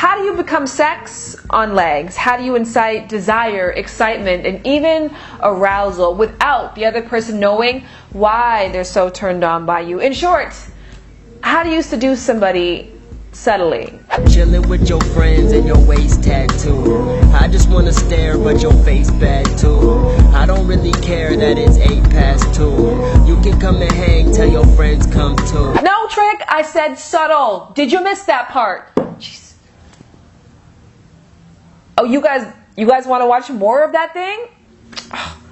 How do you become sex on legs? How do you incite desire, excitement, and even arousal without the other person knowing why they're so turned on by you? In short, how do you seduce somebody subtly? Chilling with your friends and your waist tattoo. I just wanna stare, but your face bad too. I don't really care that it's 2:08. You can come and hang, tell your friends come too. No, Trick, I said subtle. Did you miss that part? Jeez. Oh, you guys want to watch more of that thing?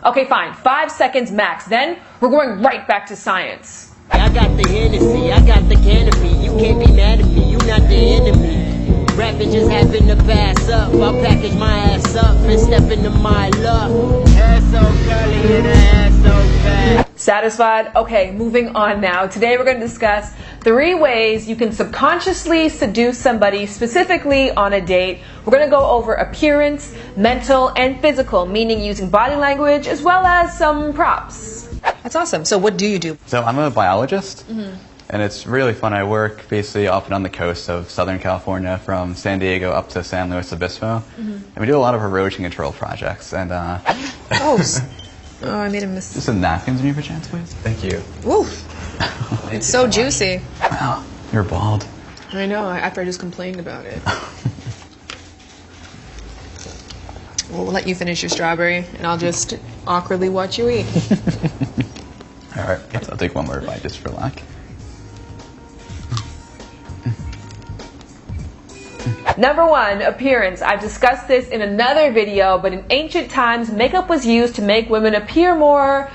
Okay, fine. 5 seconds max. Then we're going right back to science. I got the Hennessy, I got the canopy. You can't be mad at me, you not the enemy. Rapping just happen to pass up. I'll package my ass up and step into my luck. Ass so curly and ass so fat. Satisfied? Okay, moving on now. Today we're going to discuss 3 ways you can subconsciously seduce somebody, specifically on a date. We're going to go over appearance, mental, and physical, meaning using body language as well as some props. That's awesome. So what do you do? So I'm a biologist, and it's really fun. I work basically off and on the coast of Southern California, from San Diego up to San Luis Obispo, and we do a lot of erosion control projects. And Oh, I made a mistake. just some napkins in you, perchance, please. Thank you. Oof. It's so juicy. Wow, you're bald. I know, after I just complained about it. We'll let you finish your strawberry, and I'll just awkwardly watch you eat. All right, I'll take one more bite just for luck. Number 1, appearance. I've discussed this in another video, but in ancient times, makeup was used to make women appear more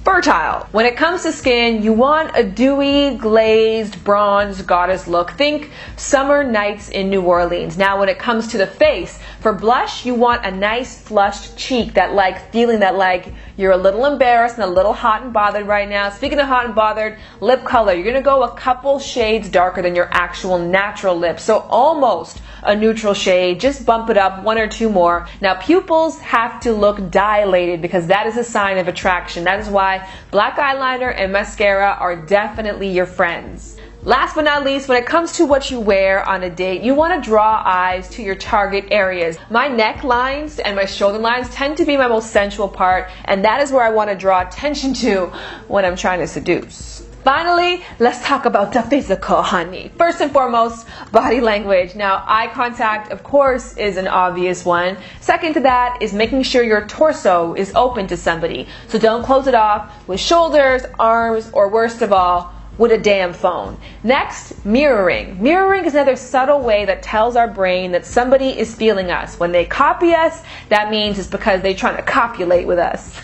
fertile. When it comes to skin, you want a dewy, glazed, bronzed goddess look. Think summer nights in New Orleans. Now, when it comes to the face, for blush, you want a nice flushed cheek, that feeling that you're a little embarrassed and a little hot and bothered right now. Speaking of hot and bothered, lip color. You're gonna go a couple shades darker than your actual natural lip. So almost a neutral shade, just bump it up 1 or 2 more. Now, pupils have to look dilated because that is a sign of attraction. That is why black eyeliner and mascara are definitely your friends. Last but not least, when it comes to what you wear on a date, you want to draw eyes to your target areas. My neck lines and my shoulder lines tend to be my most sensual part, and that is where I want to draw attention to when I'm trying to seduce. Finally, let's talk about the physical, honey. First and foremost, body language. Now, eye contact, of course, is an obvious one. Second to that is making sure your torso is open to somebody. So don't close it off with shoulders, arms, or worst of all, with a damn phone. Next, mirroring. Mirroring is another subtle way that tells our brain that somebody is feeling us. When they copy us, that means it's because they're trying to copulate with us.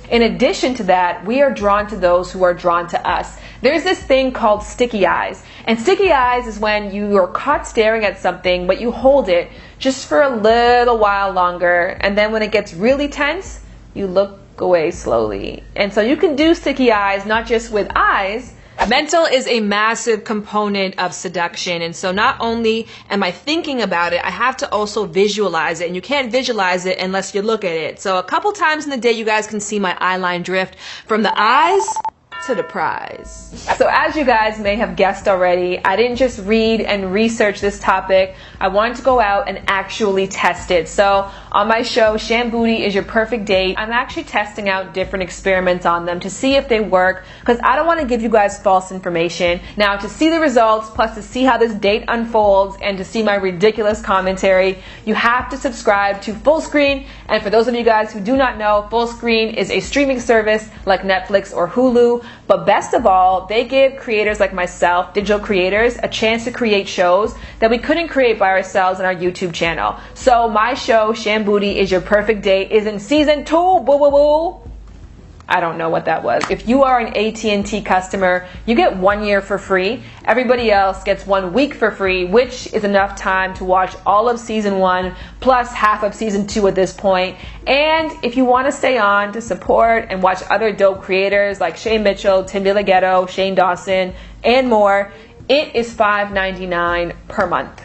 In addition to that, we are drawn to those who are drawn to us. There's this thing called sticky eyes. And sticky eyes is when you are caught staring at something, but you hold it just for a little while longer. And then when it gets really tense, you look away slowly. And so you can do sticky eyes not just with eyes. Mental is a massive component of seduction, and so not only am I thinking about it, I have to also visualize it, and you can't visualize it unless you look at it. So a couple times in the day you guys can see my eyeline drift from the eyes to the prize. So as you guys may have guessed already, I didn't just read and research this topic. I wanted to go out and actually test it. So on my show, Sham Booty is Your Perfect Date, I'm actually testing out different experiments on them to see if they work, because I don't want to give you guys false information. Now, to see the results, plus to see how this date unfolds, and to see my ridiculous commentary, you have to subscribe to Fullscreen. And for those of you guys who do not know, Fullscreen is a streaming service like Netflix or Hulu. But best of all, they give creators like myself, digital creators, a chance to create shows that we couldn't create by ourselves on our YouTube channel. So my show, Sham Booty is Your Perfect Date, is in season 2. Boo boo boo. I don't know what that was. If you are an AT&T customer, you get 1 year for free. Everybody else gets 1 week for free, which is enough time to watch all of season 1 plus half of season 2 at this point. And if you want to stay on to support and watch other dope creators like Shay Mitchell, Tim DeLaGhetto, Shane Dawson, and more, it is $5.99 per month.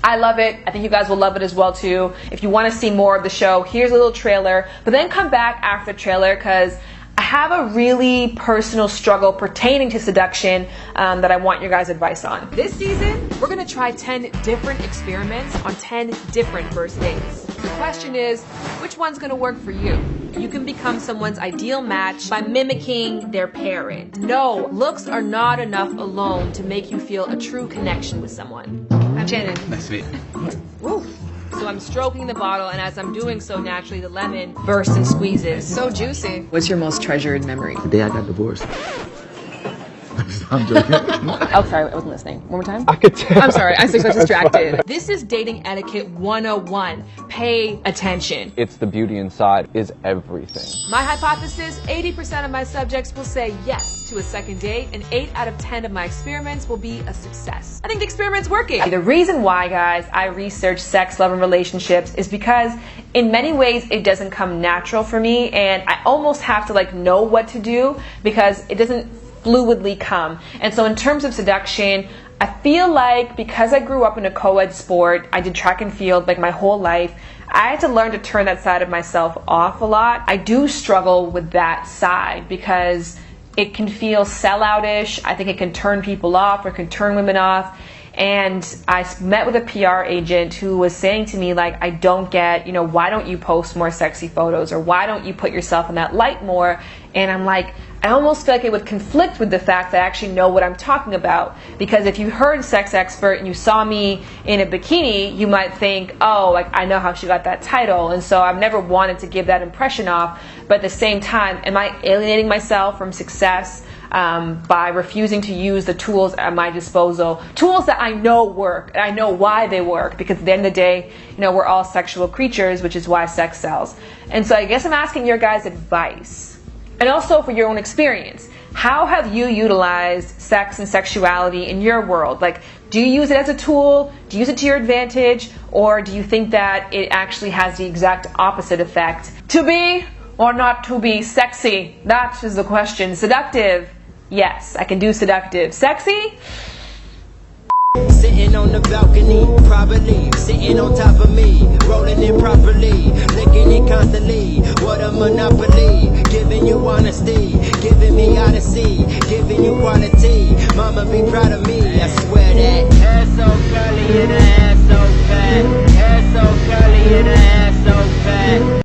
I love it. I think you guys will love it as well too. If you want to see more of the show, here's a little trailer, but then come back after the trailer because I have a really personal struggle pertaining to seduction that I want your guys' advice on. This season, we're gonna try 10 different experiments on 10 different first dates. The question is, which one's gonna work for you? You can become someone's ideal match by mimicking their parent. No, looks are not enough alone to make you feel a true connection with someone. I'm Shannon. Nice to meet you. Woo. So I'm stroking the bottle, and as I'm doing so, naturally the lemon bursts and squeezes. So juicy. What's your most treasured memory? The day I got divorced. I'm joking. Oh, sorry, I wasn't listening. One more time? I could tell. I'm sorry, I was distracted. This is dating etiquette 101. Pay attention. It's the beauty inside is everything. My hypothesis, 80% of my subjects will say yes to a second date, and 8 out of 10 of my experiments will be a success. I think the experiment's working. The reason why, guys, I research sex, love, and relationships is because in many ways it doesn't come natural for me, and I almost have to know what to do because it doesn't fluidly come. And so in terms of seduction, I feel like because I grew up in a co-ed sport, I did track and field my whole life, I had to learn to turn that side of myself off a lot. I do struggle with that side because it can feel selloutish. I think it can turn people off or can turn women off. And I met with a PR agent who was saying to me, I don't get, why don't you post more sexy photos, or why don't you put yourself in that light more? And I'm like, I almost feel like it would conflict with the fact that I actually know what I'm talking about. Because if you heard sex expert and you saw me in a bikini, you might think, oh, I know how she got that title. And so I've never wanted to give that impression off. But at the same time, am I alienating myself from success by refusing to use the tools at my disposal? Tools that I know work, and I know why they work, because at the end of the day, we're all sexual creatures, which is why sex sells. And so I guess I'm asking your guys' advice. And also for your own experience. How have you utilized sex and sexuality in your world? Do you use it as a tool? Do you use it to your advantage? Or do you think that it actually has the exact opposite effect? To be or not to be sexy? That is the question. Seductive? Yes, I can do seductive. Sexy? Sitting on the balcony, probably sitting on top of me, rolling it properly, licking it constantly. What a monopoly, giving you honesty, giving me odyssey, giving you quality. Mama be proud of me, I swear that. Hair so curly and her ass so fat, hair so curly and her ass so fat.